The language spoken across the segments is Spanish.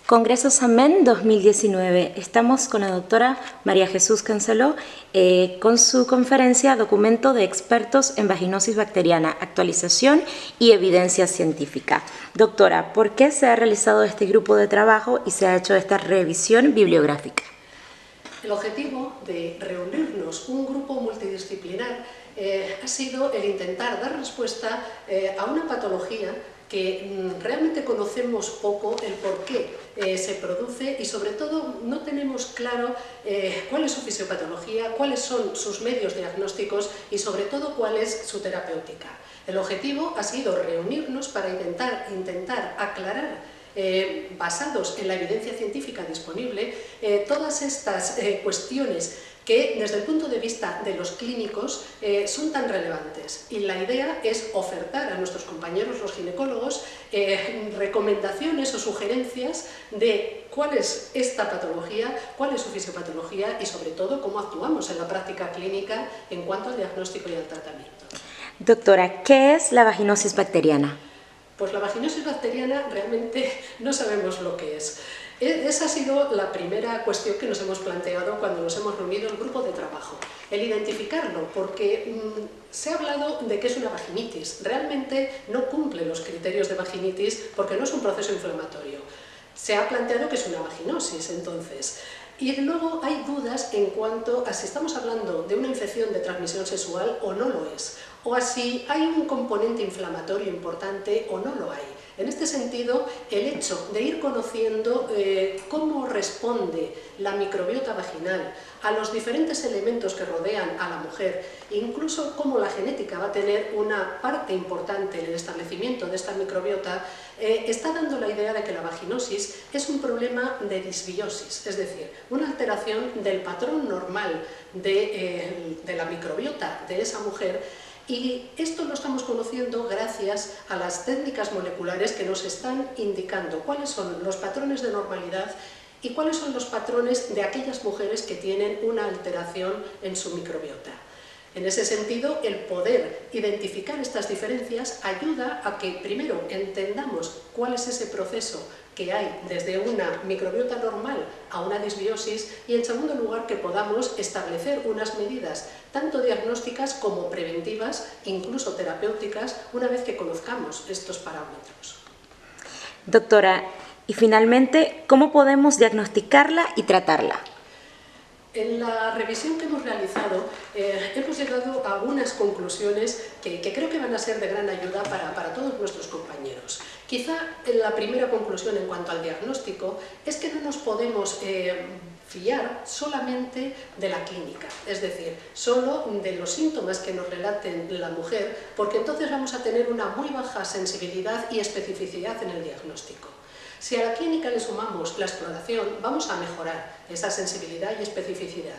Congreso SAMEN 2019. Estamos con la doctora María Jesús Canceló con su conferencia Documento de Expertos en Vaginosis Bacteriana, Actualización y Evidencia Científica. Doctora, ¿por qué se ha realizado este grupo de trabajo y se ha hecho esta revisión bibliográfica? El objetivo de reunirnos un grupo multidisciplinar ha sido el intentar dar respuesta a una patología que realmente conocemos poco el por qué se produce y sobre todo no tenemos claro cuál es su fisiopatología, cuáles son sus medios diagnósticos y sobre todo cuál es su terapéutica. El objetivo ha sido reunirnos para intentar aclarar, basados en la evidencia científica disponible, todas estas cuestiones que desde el punto de vista de los clínicos son tan relevantes, y la idea es ofertar a nuestros compañeros los ginecólogos recomendaciones o sugerencias de cuál es esta patología, cuál es su fisiopatología y sobre todo cómo actuamos en la práctica clínica en cuanto al diagnóstico y al tratamiento. Doctora, ¿qué es la vaginosis bacteriana? Pues la vaginosis bacteriana realmente no sabemos lo que es. Esa ha sido la primera cuestión que nos hemos planteado cuando nos hemos reunido el grupo de trabajo, el identificarlo, porque se ha hablado de que es una vaginitis. Realmente no cumple los criterios de vaginitis porque no es un proceso inflamatorio. Se ha planteado que es una vaginosis, entonces. Y luego hay dudas en cuanto a si estamos hablando de una infección de transmisión sexual o no lo es, o a si hay un componente inflamatorio importante o no lo hay. En este sentido, el hecho de ir conociendo cómo responde la microbiota vaginal a los diferentes elementos que rodean a la mujer, e incluso cómo la genética va a tener una parte importante en el establecimiento de esta microbiota, está dando la idea de que la vaginosis es un problema de disbiosis, es decir, una alteración del patrón normal de la microbiota de esa mujer. Y esto lo estamos conociendo gracias a las técnicas moleculares que nos están indicando cuáles son los patrones de normalidad y cuáles son los patrones de aquellas mujeres que tienen una alteración en su microbiota. En ese sentido, el poder identificar estas diferencias ayuda a que, primero, entendamos cuál es ese proceso que hay desde una microbiota normal a una disbiosis y, en segundo lugar, que podamos establecer unas medidas tanto diagnósticas como preventivas, incluso terapéuticas, una vez que conozcamos estos parámetros. Doctora, y finalmente, ¿cómo podemos diagnosticarla y tratarla? En la revisión que hemos realizado hemos llegado a algunas conclusiones que creo que van a ser de gran ayuda para todos nuestros compañeros. Quizá la primera conclusión en cuanto al diagnóstico es que no nos podemos fiar solamente de la clínica, es decir, solo de los síntomas que nos relaten la mujer, porque entonces vamos a tener una muy baja sensibilidad y especificidad en el diagnóstico. Si a la clínica le sumamos la exploración, vamos a mejorar esa sensibilidad y especificidad.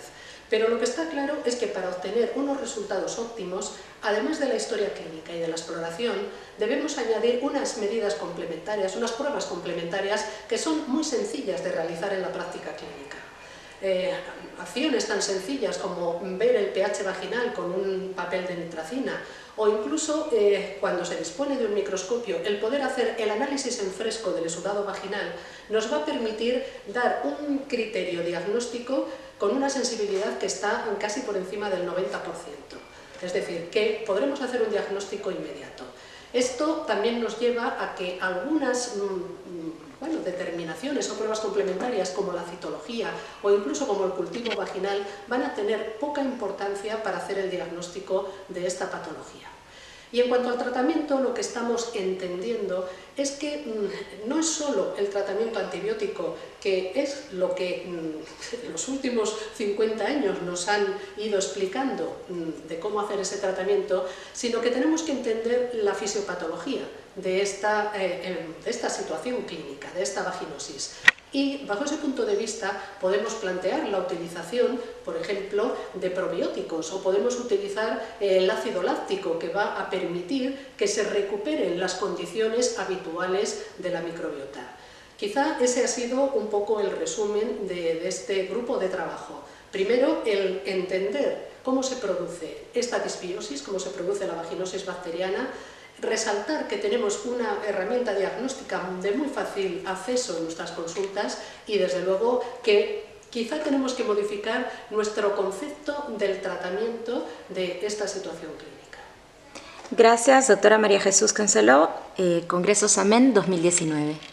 Pero lo que está claro es que para obtener unos resultados óptimos, además de la historia clínica y de la exploración, debemos añadir unas medidas complementarias, unas pruebas complementarias que son muy sencillas de realizar en la práctica clínica. Acciones tan sencillas como ver el pH vaginal con un papel de nitracina, o incluso cuando se dispone de un microscopio, el poder hacer el análisis en fresco del exudado vaginal nos va a permitir dar un criterio diagnóstico con una sensibilidad que está casi por encima del 90%. Es decir, que podremos hacer un diagnóstico inmediato. Esto también nos lleva a que algunas determinaciones o pruebas complementarias como la citología o incluso como el cultivo vaginal van a tener poca importancia para hacer el diagnóstico de esta patología. Y en cuanto al tratamiento, lo que estamos entendiendo es que no es solo el tratamiento antibiótico, que es lo que en los últimos 50 años nos han ido explicando de cómo hacer ese tratamiento, sino que tenemos que entender la fisiopatología de esta situación clínica, de esta vaginosis. Y bajo ese punto de vista podemos plantear la utilización, por ejemplo, de probióticos, o podemos utilizar el ácido láctico, que va a permitir que se recuperen las condiciones habituales de la microbiota. Quizá ese ha sido un poco el resumen de este grupo de trabajo. Primero, el entender cómo se produce esta disbiosis, cómo se produce la vaginosis bacteriana, resaltar que tenemos una herramienta diagnóstica de muy fácil acceso en nuestras consultas y desde luego que quizá tenemos que modificar nuestro concepto del tratamiento de esta situación clínica. Gracias, doctora María Jesús Canceló, Congreso SAMEN 2019.